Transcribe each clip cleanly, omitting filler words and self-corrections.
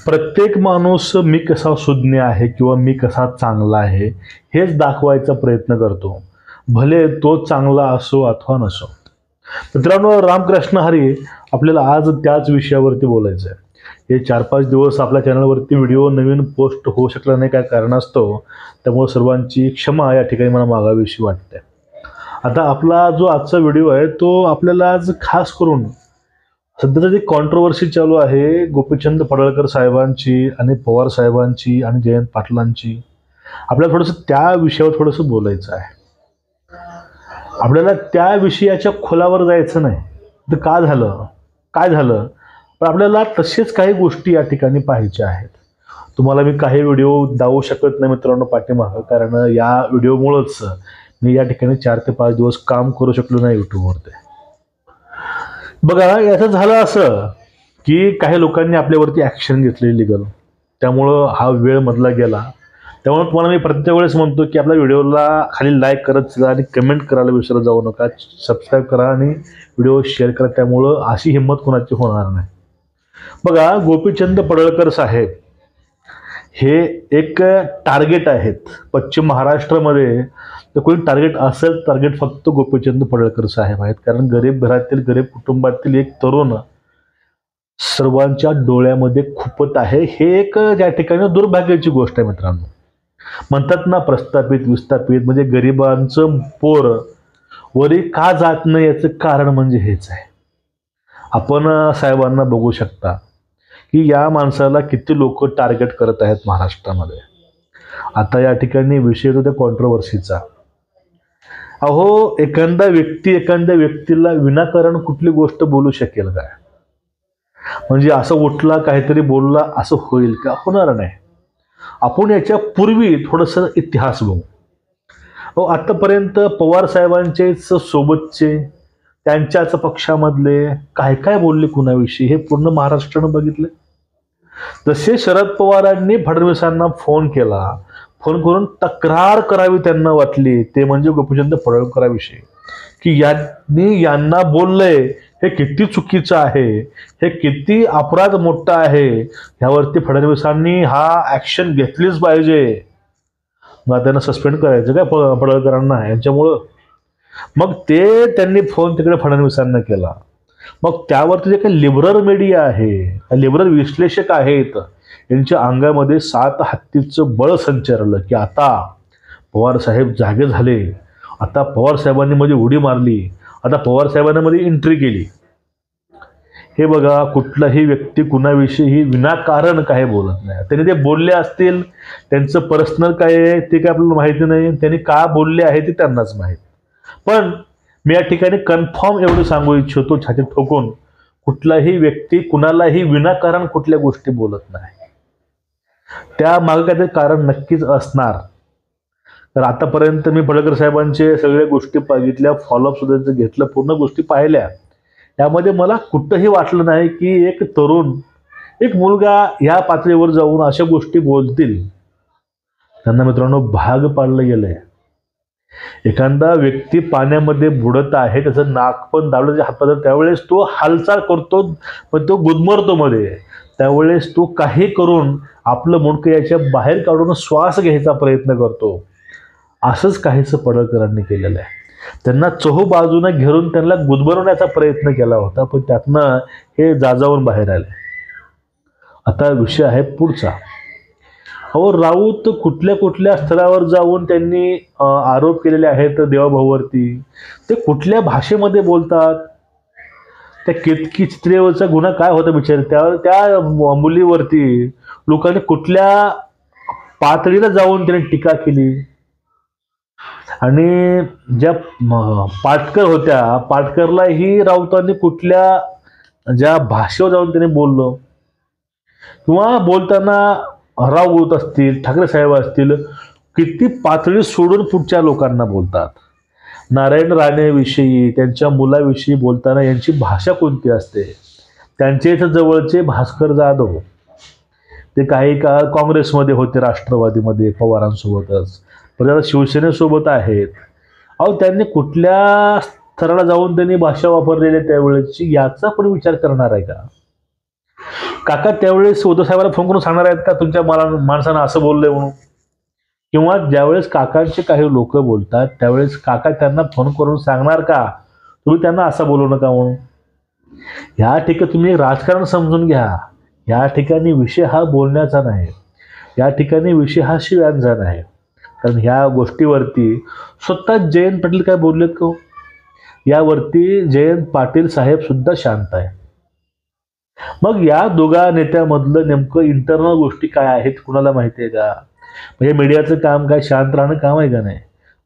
प्रत्येक माणूस मी कसा सुज्ञ आहे किंवा मी कसा चांगला आहे हेच दाखवायचा प्रयत्न करतो, भले तो चांगला असो अथवा नसो. मित्रांनो, रामकृष्ण हरी आपल्याला आज त्याच विषयावरती बोलायचं आहे. हे 4-5 दिवस आपल्या चॅनलवरती व्हिडिओ नवीन पोस्ट होऊ शकला नाही काय कारणास्तव, त्यामुळे सर्वांची क्षमा या ठिकाणी मला मागावीशी वाटते. आता आपला जो आजचा व्हिडिओ आहे तो आपल्याला आज खास करून सध्याचं जी कॉन्ट्रोवर्सी चालू आहे गोपीचंद पडळकर साहेबांची आणि पवार साहेबांची आणि जयंत पाटलांची, आपल्याला थोडंसं त्या विषयावर थोडंसं बोलायचं आहे. आपल्याला त्या विषयाच्या खोलावर जायचं नाही, तर का झालं काय झालं, पण आपल्याला तसेच काही गोष्टी या ठिकाणी पाहायच्या आहेत. तुम्हाला मी काही व्हिडिओ दावू शकत नाही मित्रांनो पाठीमागं, कारण या व्हिडिओमुळंच मी या ठिकाणी 4 ते 5 दिवस काम करू शकलो नाही यूट्यूबवरती. बघा, याचं झालं असं की काही लोकांनी आपल्यावरती ॲक्शन घेतली लिगल, त्यामुळं हा वेळ मधला गेला. त्यामुळे तुम्हाला मी प्रत्येक वेळेस म्हणतो की आपल्या व्हिडिओला खाली लाईक करत जा आणि कमेंट करायला विसरत जाऊ नका, सबस्क्राईब करा आणि व्हिडिओ शेअर करा, त्यामुळं अशी हिंमत कोणाची होणार नाही. बघा, गोपीचंद पडळकर साहेब हे एक टार्गेट आहेत पश्चिम महाराष्ट्रामध्ये. तर कोणी टार्गेट असेल, टार्गेट फक्त गोपीचंद पडळकर साहेब आहेत, कारण गरीब घरातील गरीब कुटुंबातील एक तरुण सर्वांच्या डोळ्यामध्ये खुपत आहे. हे एक ज्या ठिकाणी दुर्भाग्याची गोष्ट आहे मित्रांनो. म्हणतात ना, प्रस्थापित विस्थापित म्हणजे गरिबांचं पोर वरी का जात नाही, याचं कारण म्हणजे हेच आहे. आपण साहेबांना बघू शकता की या माणसाला किती लोक टार्गेट करत आहेत महाराष्ट्रामध्ये. आता या ठिकाणी विषय होता कॉन्ट्रोवर्सीचा. अहो, एखाद्या व्यक्तीला विनाकारण कुठली गोष्ट बोलू शकेल काय? म्हणजे असं उठला काहीतरी बोलला असं होईल का? होणार नाही. आपण याच्या पूर्वी थोडंसं इतिहास बघू. अहो, आतापर्यंत पवार साहेबांचेच सोबतचे, त्यांच्याच पक्षामधले काय काय बोलले कुणाविषयी हे पूर्ण महाराष्ट्रानं बघितलं. जसे शरद पवारांनी फडणवीसांना फोन केला, फोन करून तक्रार करावी त्यांना वाटली, ते म्हणजे गोपीचंद पडळकरांविषयी, की यांना बोललंय हे किती चुकीचं आहे, हे किती अपराध मोठा आहे, ह्यावरती फडणवीसांनी हा ॲक्शन घेतलीच पाहिजे. मग त्यांना सस्पेंड करायचं काय पडळकरांना यांच्यामुळं. मग ते त्यांनी फोन तिकडे फडणवीसांना केला. मग त्यावरती जे काही लिबरल मीडिया आहे, लिबरल विश्लेषक आहेत, यांच्या अंगामध्ये 7 हत्तीचं बळ संचारलं की आता पवार साहेब जागे झाले, आता पवार साहेबांनी मध्ये उडी मारली, आता पवार साहेबांनी मध्ये एंट्री केली. हे बघा, कुठलाही व्यक्ती कुणाविषयी विनाकारण काही बोलत नाही. त्यांनी ते बोलले असतील, त्यांचं पर्सनल काय आहे ते काय आपल्याला माहिती नाही, त्यांनी का बोलले आहे ते त्यांनाच माहीत. पण मी या ठिकाणी कन्फर्म एवढं सांगू इच्छितो छाती ठोकून, कुठलाही व्यक्ती कुणालाही विनाकारण कुठल्या गोष्टी बोलत नाही. त्या मागे काहीतरी कारण नक्कीच असणार. तर आतापर्यंत मी पडळकर साहेबांचे सगळ्या गोष्टी बघितल्या, फॉलोअप सुद्धा घेतलं, पूर्ण गोष्टी पाहिल्या. त्यामध्ये मला कुठंही वाटलं नाही की एक तरुण, एक मुलगा ह्या पातळीवर जाऊन अशा गोष्टी बोलतील. त्यांना मित्रांनो भाग पाडलं गेलंय. एखादा व्यक्ती पाण्यामध्ये बुडत आहे, त्याचं नाक पण दाबलं हातात, त्यावेळेस तो हालचाल करतो, पण तो गुदमरतो मध्ये. त्यावेळेस तो काही करून आपलं मुंडकं याच्या बाहेर काढून श्वास घ्यायचा प्रयत्न करतो. असंच काहीसं पडळकरांनी केलेलं आहे. त्यांना चहूबाजूने घेरून त्यांना गुदमरवण्याचा प्रयत्न केला होता, पण त्यातनं हे जाजावून बाहेर आले. आता विषय आहे पुढचा. अहो, राऊत कुठल्या स्तरावर जाऊन त्यांनी आरोप केलेले आहेत देवाभाऊवरती. ते कुठल्या भाषेमध्ये बोलतात, त्या केतकी चित्रेवरचा गुन्हा काय होता बिचारे, त्या मुलीवरती लोकांनी कुठल्या पातळीला जाऊन त्याने टीका केली. आणि ज्या पाटकर होत्या, पाटकरलाही राऊतांनी कुठल्या ज्या भाषेवर जाऊन त्याने बोललो, किंवा बोलताना राऊत असतील, ठाकरे साहेब असतील, किती पातळी सोडून पुढच्या लोकांना बोलतात. नारायण राणेविषयी, त्यांच्या मुलाविषयी बोलताना यांची भाषा कोणती असते. त्यांच्या इथं जवळचे भास्कर जाधव, ते काही काळ काँग्रेसमध्ये होते, राष्ट्रवादीमध्ये पवारांसोबतच, पण आता शिवसेनेसोबत आहेत. अहो, त्यांनी कुठल्या स्तराला जाऊन त्यांनी भाषा वापरलेली त्यावेळेची, याचा पण विचार करणार आहे का? काका त्यावेळेस उद्धव साहेबांना फोन करून सांगणार आहेत का तुमच्या माणसानं असं बोललंय म्हणून? किंवा ज्यावेळेस काकांचे काही लोक बोलतात त्यावेळेस काका त्यांना फोन करून सांगणार का तुम्ही त्यांना असं बोलू नका म्हणून? ह्या ठिकाणी तुम्ही राजकारण समजून घ्या. या ठिकाणी विषय हा बोलण्याचा नाही, या ठिकाणी विषय हा शिव्यांचा नाही. कारण ह्या गोष्टीवरती स्वतः जयंत पाटील काय बोललेत का? यावरती जयंत पाटील साहेब सुद्धा शांत आहे. मग या दोघा नेत्यामधलं नेमकं इंटरनल गोष्टी काय आहेत कुणाला माहिती आहे का? म्हणजे मीडियाचं काम काय शांत राहणं काम आहे का नाही?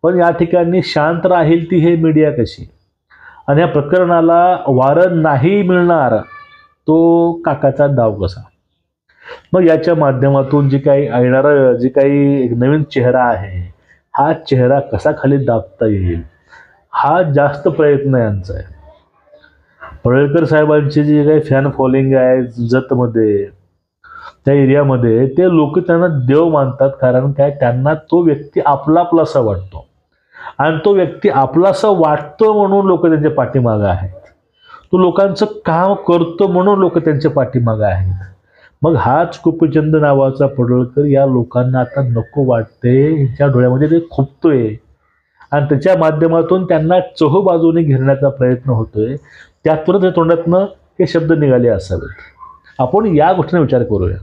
पण या ठिकाणी शांत राहील ती हे मीडिया कशी, आणि या प्रकरणाला वारं नाही मिळणार तो काकाचा डाव कसा? मग याच्या माध्यमातून जी काही येणारं जे काही एक नवीन चेहरा आहे हा चेहरा कसा खाली दाबता येईल हा जास्त प्रयत्न यांचा आहे. पडळकर साहेबांची जी काही फॅन फॉलोइंग आहे जतमध्ये त्या एरियामध्ये ते लोक त्यांना देव मानतात. कारण काय त्यांना तो व्यक्ती आपलासा वाटतो, आणि तो व्यक्ती आपलासा वाटतो म्हणून लोक त्यांच्या पाठीमागं आहेत. तो लोकांचं काम करतो म्हणून लोक त्यांच्या पाठीमागं आहेत. मग हाच गोपीचंद नावाचा पडळकर या लोकांना आता नको वाटते, ह्याच्या डोळ्यामध्ये ते खुपतोय आणि त्याच्या माध्यमातून त्यांना चहूबाजूने घेरण्याचा प्रयत्न होतोय. त्यातूनच तोंडातनं हे शब्द निघाले असावेत. आपण या गोष्टीने विचार करूया.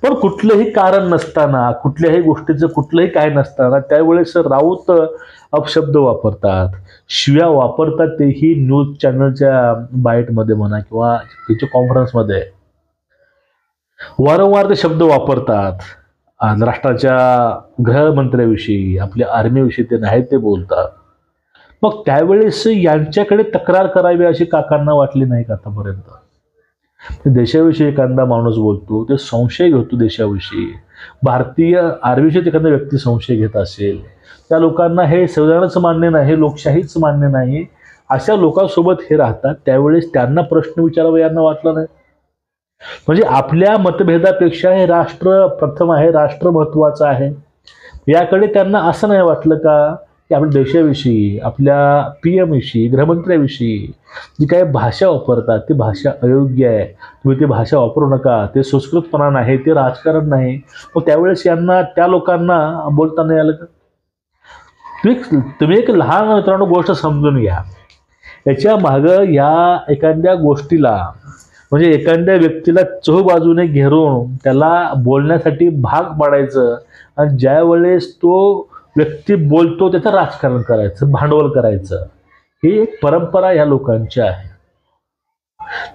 पण कुठलंही कारण नसताना, कुठल्याही गोष्टीचं कुठलंही काय नसताना त्यावेळेस राऊत अपशब्द वापरतात, शिव्या वापरतात, तेही न्यूज चॅनलच्या बाईटमध्ये म्हणा किंवा त्याच्या कॉन्फरन्समध्ये वारंवार ते शब्द वापरतात. राष्ट्राच्या गृहमंत्र्याविषयी आपल्या आर्मीविषयी ते नाही ते बोलतात. मग त्यावेळेस यांच्याकडे तक्रार करावी अशी काकांना वाटली नाही का आतापर्यंत? देशाविषयी एखादा माणूस बोलतो ते संशय घेतो देशाविषयी, भारतीय आर्मीविषयी एखादा व्यक्ती संशय घेत असेल, त्या लोकांना हे संविधानच मान्य नाही, लोकशाहीच मान्य नाही, अशा लोकांसोबत हे राहतात. त्यावेळेस त्यांना प्रश्न विचारावा यांना वाटलं नाही. म्हणजे आपल्या मतभेदापेक्षा हे राष्ट्र प्रथम आहे, राष्ट्र महत्वाचं आहे, याकडे त्यांना असं नाही वाटलं का की आपल्या देशाविषयी, आपल्या PM विषयी, गृहमंत्र्याविषयी जी काही भाषा वापरतात ती भाषा अयोग्य आहे, तुम्ही ती भाषा वापरू नका, ते सुस्कृतपणा नाही, ते राजकारण नाही. मग त्यावेळेस यांना त्या लोकांना बोलता नाही आलं का? तुम्ही एक लहान मित्रांनो गोष्ट समजून घ्या. याच्या मागं या एखाद्या गोष्टीला म्हणजे एखाद्या व्यक्तीला चहूबाजूने घेरून त्याला बोलण्यासाठी भाग पाडायचं, आणि ज्या वेळेस तो व्यक्ती बोलतो त्याचं राजकारण करायचं, भांडवल करायचं, ही एक परंपरा या लोकांची आहे.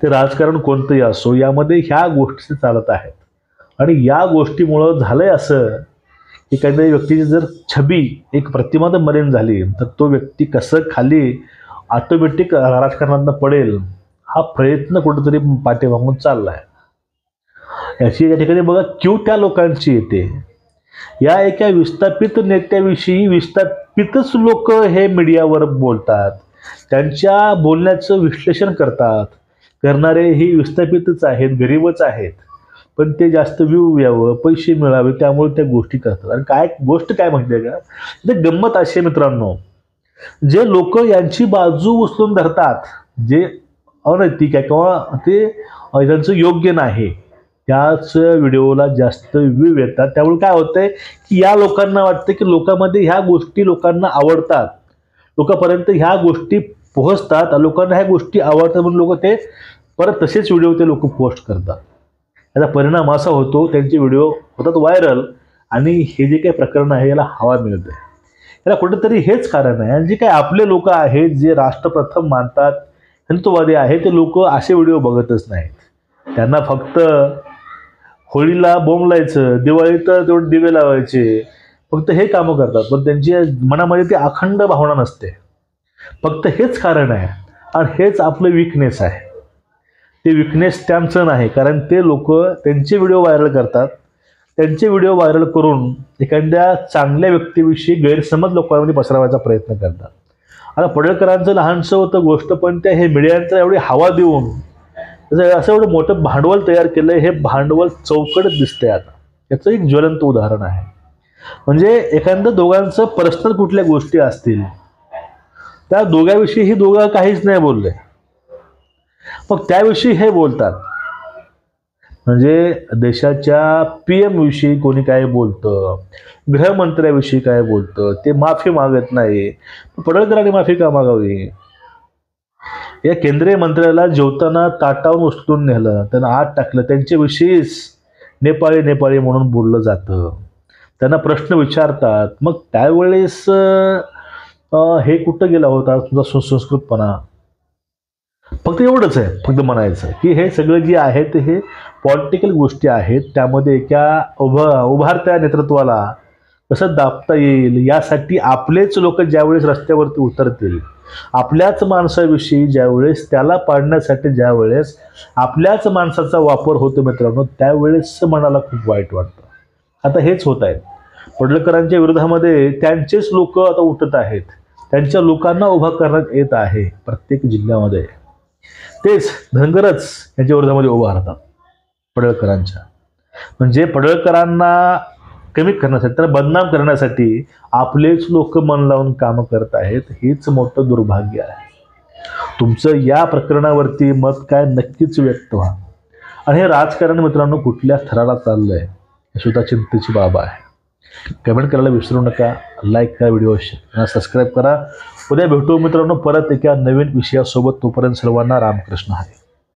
ते राजकारण कोणतंही असो यामध्ये ह्या गोष्टी चालत आहेत. आणि या गोष्टीमुळं झालंय असं की एखाद्या व्यक्तीची जर छबी एक प्रतिमा जर मलिन झाली तर तो व्यक्ती कसं खाली ऑटोमॅटिक राजकारणात पडेल हा प्रयत्न कुठेतरी पाठीमागून चाललाय. याची या ठिकाणी बघा क्यू त्या लोकांची येते. या एका विस्थापित नेत्याविषयी विस्थापितच लोक हे मीडियावर बोलतात, त्यांच्या बोलण्याचं विश्लेषण करणारे ही विस्थापितच आहेत, गरीबच आहेत, पण ते जास्त व्ह्यू यावं, पैसे मिळावे त्यामुळे त्या गोष्टी करतात. आणि काय गोष्ट काय माहिती आहे का, ते गंमत अशी मित्रांनो, जे लोक यांची बाजू उचलून धरतात, जे अनैतिक आहे किंवा ते त्यांचं योग्य नाही, त्याच व्हिडिओला जास्त व्ह्यू येतात. त्यामुळे काय होतंय की या लोकांना वाटतं की लोकांमध्ये ह्या गोष्टी लोकांना आवडतात, लोकांपर्यंत ह्या गोष्टी पोहोचतात, लोकांना ह्या गोष्टी आवडतात म्हणून लोक ते परत तसेच व्हिडिओ ते लोक पोस्ट करतात. याचा परिणाम असा होतो त्यांचे व्हिडिओ होतात व्हायरल, आणि हे जे काही प्रकरण आहे याला हवा मिळते. याला कुठेतरी हेच कारण आहे. आणि जे काही आपले लोक आहेत जे राष्ट्रप्रथम मानतात, हिंदुत्ववादी आहे, ते लोक असे व्हिडिओ बघतच नाहीत. त्यांना फक्त होळीला बोंब लायचं, दिवाळीत तेवढे दिवे लावायचे, फक्त हे कामं करतात. पण त्यांच्या मनामध्ये ती अखंड भावना नसते. फक्त हेच कारण आहे आणि हेच आपलं विकनेस आहे. ते विकनेस त्यांचं नाही, कारण ते लोक त्यांचे व्हिडिओ व्हायरल करतात, त्यांचे व्हिडिओ व्हायरल करून एखाद्या चांगल्या व्यक्तीविषयी गैरसमज लोकांमध्ये पसरवायचा प्रयत्न करतात. आता पडळकरांचं लहानसं होतं गोष्ट, पण त्या हे मीडियाचं एवढी हवा देऊन असं एवढं मोठं भांडवल तयार केलंय. हे भांडवल चौकट दिसतंय आता. याचं एक ज्वलंत उदाहरण आहे. म्हणजे एखादं दोघांचं पर्सनल कुठल्या गोष्टी असतील त्या दोघांविषयी ही दोघं काहीच नाही बोलले, मग त्याविषयी हे बोलतात. म्हणजे देशाच्या PM विषयी कोणी काय बोलतं, गृहमंत्र्याविषयी काय बोलतं, ते माफी मागत नाही. पडळकरांनी माफी का मागावी? या केंद्रीय मंत्र्याला जेवताना ताटावून उचलून नेलं, त्यांना आत टाकलं, त्यांच्याविषयीच नेपाळी नेपाळी म्हणून बोललं जातं. त्यांना प्रश्न विचारतात. मग त्यावेळेस हे कुठं गेला होता तुझा सुसंस्कृतपणा? फक्त एवढंच आहे, फक्त म्हणायचं की हे सगळं जे आहे ते हे पॉलिटिकल गोष्टी आहेत. त्यामध्ये एका उभारत्या नेतृत्वाला कसं दाबता येईल यासाठी आपलेच लोक ज्यावेळेस रस्त्यावरती उतरतील, आपल्याच माणसाविषयी ज्यावेळेस त्याला पाडण्यासाठी ज्यावेळेस आपल्याच माणसाचा वापर होतो मित्रांनो, त्यावेळेस मनाला खूप वाईट वाटतं. आता हेच होत आहे. पडळकरांच्या विरोधामध्ये त्यांचेच लोक आता उठत आहेत, त्यांच्या लोकांना उभा करण्यात येत आहे प्रत्येक जिल्ह्यामध्ये. तेच धनगरच यांच्या विरोधामध्ये उभा राहतात पडळकरांच्या. म्हणजे पडळकरांना कमी करण्यासाठी, त्यांना बदनाम करण्यासाठी आपलेच लोक मन लावून कामं करत आहेत. हेच मोठं दुर्भाग्य आहे. तुमचं या प्रकरणावरती मत काय नक्कीच व्यक्त व्हा. आणि हे राजकारण मित्रांनो कुठल्या थराला चाललंय हे सुद्धा चिंतेची बाब आहे. कमेंट करायला विसरू नका. लाईक करा, व्हिडिओ शेअर, सबस्क्राईब करा. उद्या भेटू मित्रांनो परत एका नवीन विषयासोबत. तोपर्यंत सर्वांना रामकृष्ण हरी.